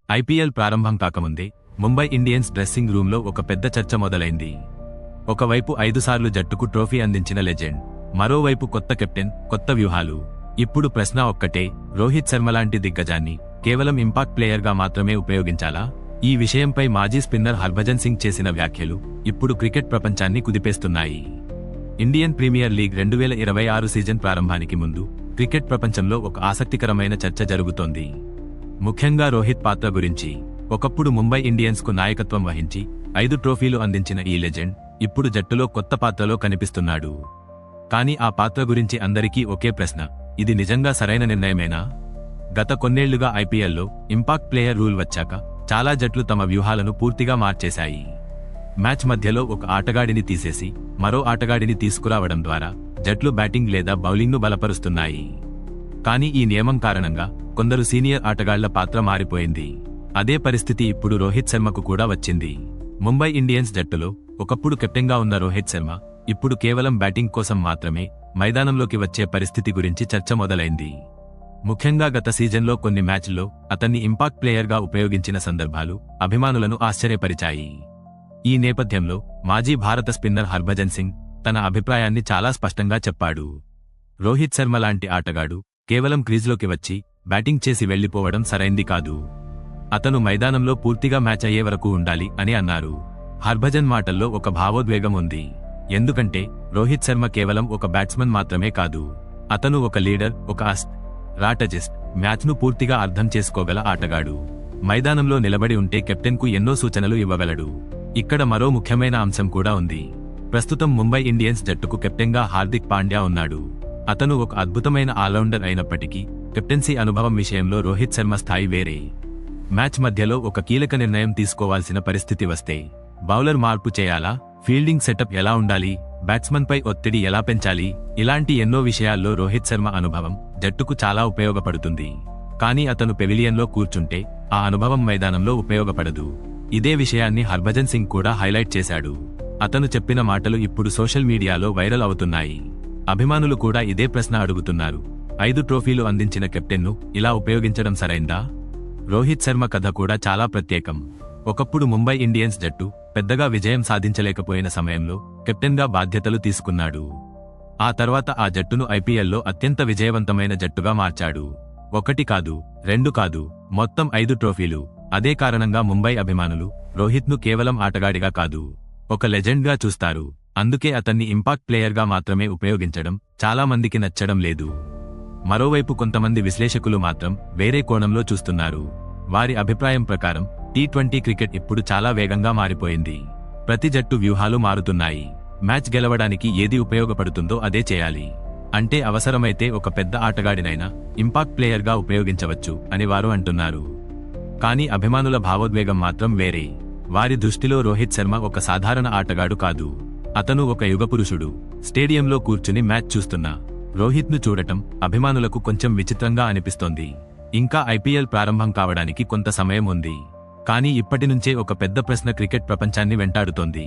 IPL ప్రారంభం కాకముందే Mumbai Indians dressing రూంలో ఒక పెద్ద చర్చ మొదలైంది. ఒకవైపు 5 సార్లు జట్టుకు ట్రోఫీ అందించిన లెజెండ్, మరోవైపు కొత్త కెప్టెన్, కొత్త వ్యూహాలు. ఇప్పుడు ప్రశ్న ఒక్కటే, రోహిత్ శర్మ లాంటి దిగ్గజాన్ని కేవలం ఇంపాక్ట్ ప్లేయర్గా మాత్రమే ఉపయోగించాలా? ఈ విషయంపై మాజీ స్పిన్నర్ హర్భజన్ సింగ్ చేసిన వ్యాఖ్యలు ఇప్పుడు క్రికెట్ ప్రపంచాన్ని కుదిపేస్తున్నాయి. ఇండియన్ ప్రీమియర్ లీగ్ 2026 సీజన్ ప్రారంభానికి ముందు క్రికెట్ ప్రపంచంలో ఒక ఆసక్తికరమైన చర్చ జరుగుతోంది. ముఖ్యంగా రోహిత్ పాత్ర గురించి. ఒకప్పుడు ముంబై ఇండియన్స్ కు నాయకత్వం వహించి 5 ట్రోఫీలు అందించిన ఈ లెజెండ్ ఇప్పుడు జట్టులో కొత్త పాత్రలో కనిపిస్తున్నాడు. కానీ ఆ పాత్ర గురించి అందరికీ ఒకే ప్రశ్న, ఇది నిజంగా సరైన నిర్ణయమేనా? గత కొన్నేళ్లుగా ఐపీఎల్లో ఇంపాక్ట్ ప్లేయర్ రూల్ వచ్చాక చాలా జట్లు తమ వ్యూహాలను పూర్తిగా మార్చేశాయి. మ్యాచ్ మధ్యలో ఒక ఆటగాడిని తీసేసి మరో ఆటగాడిని తీసుకురావడం ద్వారా జట్లు బ్యాటింగ్ లేదా బౌలింగ్ను బలపరుస్తున్నాయి. కానీ ఈ నియమం కారణంగా కొందరు సీనియర్ ఆటగాళ్ల పాత్ర మారిపోయింది. అదే పరిస్థితి ఇప్పుడు రోహిత్ శర్మకు కూడా వచ్చింది. ముంబై ఇండియన్స్ జట్టులో ఒకప్పుడు కెప్టెన్గా ఉన్న రోహిత్ శర్మ ఇప్పుడు కేవలం బ్యాటింగ్ కోసం మాత్రమే మైదానంలోకి వచ్చే పరిస్థితి గురించి చర్చ మొదలైంది. ముఖ్యంగా గత సీజన్లో కొన్ని మ్యాచ్ల్లో అతన్ని ఇంపాక్ట్ ప్లేయర్గా ఉపయోగించిన సందర్భాలు అభిమానులను ఆశ్చర్యపరిచాయి. ఈ నేపథ్యంలో మాజీ భారత స్పిన్నర్ హర్భజన్ సింగ్ తన అభిప్రాయాన్ని చాలా స్పష్టంగా చెప్పాడు. రోహిత్ శర్మ లాంటి ఆటగాడు కేవలం క్రీజ్లోకి వచ్చి బ్యాటింగ్ చేసి వెళ్లిపోవడం సరైంది కాదు. అతను మైదానంలో పూర్తిగా మ్యాచ్ అయ్యే వరకు ఉండాలి అని అన్నారు. హర్భజన్ మాటల్లో ఒక భావోద్వేగం ఉంది. ఎందుకంటే రోహిత్ శర్మ కేవలం ఒక బ్యాట్స్మన్ మాత్రమే కాదు. అతను ఒక లీడర్, ఒక స్ట్రాటజిస్ట్, మ్యాచ్ను పూర్తిగా అర్థం చేసుకోగల ఆటగాడు. మైదానంలో నిలబడి ఉంటే కెప్టెన్కు ఎన్నో సూచనలు ఇవ్వగలడు. ఇక్కడ మరో ముఖ్యమైన అంశం కూడా ఉంది. ప్రస్తుతం ముంబై ఇండియన్స్ జట్టుకు కెప్టెన్గా హార్దిక్ పాండ్యా ఉన్నాడు. అతను ఒక అద్భుతమైన ఆల్రౌండర్ అయినప్పటికీ కెప్టెన్సీ అనుభవం విషయంలో రోహిత్ శర్మ స్థాయి వేరే. మ్యాచ్ మధ్యలో ఒక కీలక నిర్ణయం తీసుకోవాల్సిన పరిస్థితి వస్తే బౌలర్ మార్పు చేయాలా, ఫీల్డింగ్ సెటప్ ఎలా ఉండాలి, బ్యాట్స్మన్పై ఒత్తిడి ఎలా పెంచాలి, ఇలాంటి ఎన్నో విషయాల్లో రోహిత్ శర్మ అనుభవం జట్టుకు చాలా ఉపయోగపడుతుంది. కానీ అతను పెవిలియన్లో కూర్చుంటే ఆ అనుభవం మైదానంలో ఉపయోగపడదు. ఇదే విషయాన్ని హర్భజన్ సింగ్ కూడా హైలైట్ చేశాడు. అతను చెప్పిన మాటలు ఇప్పుడు సోషల్ మీడియాలో వైరల్ అవుతున్నాయి. అభిమానులు కూడా ఇదే ప్రశ్న అడుగుతున్నారు. 5 ట్రోఫీలు అందించిన కెప్టెన్ను ఇలా ఉపయోగించడం సరైందా? రోహిత్ శర్మ కథ కూడా చాలా ప్రత్యేకం. ఒకప్పుడు ముంబై ఇండియన్స్ జట్టు పెద్దగా విజయం సాధించలేకపోయిన సమయంలో కెప్టెన్గా బాధ్యతలు తీసుకున్నాడు. ఆ తర్వాత ఆ జట్టును ఐపీఎల్లో అత్యంత విజయవంతమైన జట్టుగా మార్చాడు. 1 కాదు, 2 కాదు, మొత్తం 5 ట్రోఫీలు. అదే కారణంగా ముంబై అభిమానులు రోహిత్ను కేవలం ఆటగాడిగా కాదు, ఒక లెజెండ్గా చూస్తారు. అందుకే అతన్ని ఇంపాక్ట్ ప్లేయర్గా మాత్రమే ఉపయోగించడం చాలా మందికి నచ్చడం లేదు. మరోవైపు కొంతమంది విశ్లేషకులు మాత్రం వేరే కోణంలో చూస్తున్నారు. వారి అభిప్రాయం ప్రకారం టీ20 క్రికెట్ ఇప్పుడు చాలా వేగంగా మారిపోయింది. ప్రతి జట్టు వ్యూహాలు మారుతున్నాయి. మ్యాచ్ గెలవడానికి ఏది ఉపయోగపడుతుందో అదే చేయాలి. అంటే అవసరమైతే ఒక పెద్ద ఆటగాడినైనా ఇంపాక్ట్ ప్లేయర్గా ఉపయోగించవచ్చు అని వారు అంటున్నారు. కానీ అభిమానుల భావోద్వేగం మాత్రం వేరే. వారి దృష్టిలో రోహిత్ శర్మ ఒక సాధారణ ఆటగాడు కాదు. అతను ఒక యుగపురుషుడు. స్టేడియంలో కూర్చుని మ్యాచ్ చూస్తున్న రోహిత్ను చూడటం అభిమానులకు కొంచెం విచిత్రంగా అనిపిస్తోంది. ఇంకా ఐపీఎల్ ప్రారంభం కావడానికి కొంత సమయం ఉంది. కానీ ఇప్పటి నుంచే ఒక పెద్ద ప్రశ్న క్రికెట్ ప్రపంచాన్ని వెంటాడుతోంది.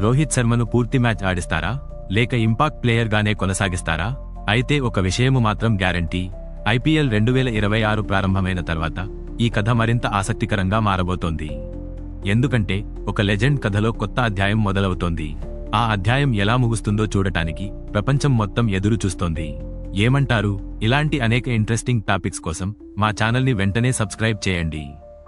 రోహిత్ శర్మను పూర్తి మ్యాచ్ ఆడిస్తారా, లేక ఇంపాక్ట్ ప్లేయర్గానే కొనసాగిస్తారా? అయితే ఒక విషయము మాత్రం గ్యారంటీ, ఐపీఎల్ 2026 ప్రారంభమైన తర్వాత ఈ కథ మరింత ఆసక్తికరంగా మారబోతోంది. ఎందుకంటే ఒక లెజెండ్ కథలో కొత్త అధ్యాయం మొదలవుతోంది. ఆ అధ్యాయం ఎలా ముగుస్తుందో చూడటానికి ప్రపంచం మొత్తం ఎదురు చూస్తోంది. ఏమంటారు? ఇలాంటి అనేక ఇంట్రెస్టింగ్ టాపిక్స్ కోసం మా ఛానల్ని వెంటనే సబ్స్క్రైబ్ చేయండి.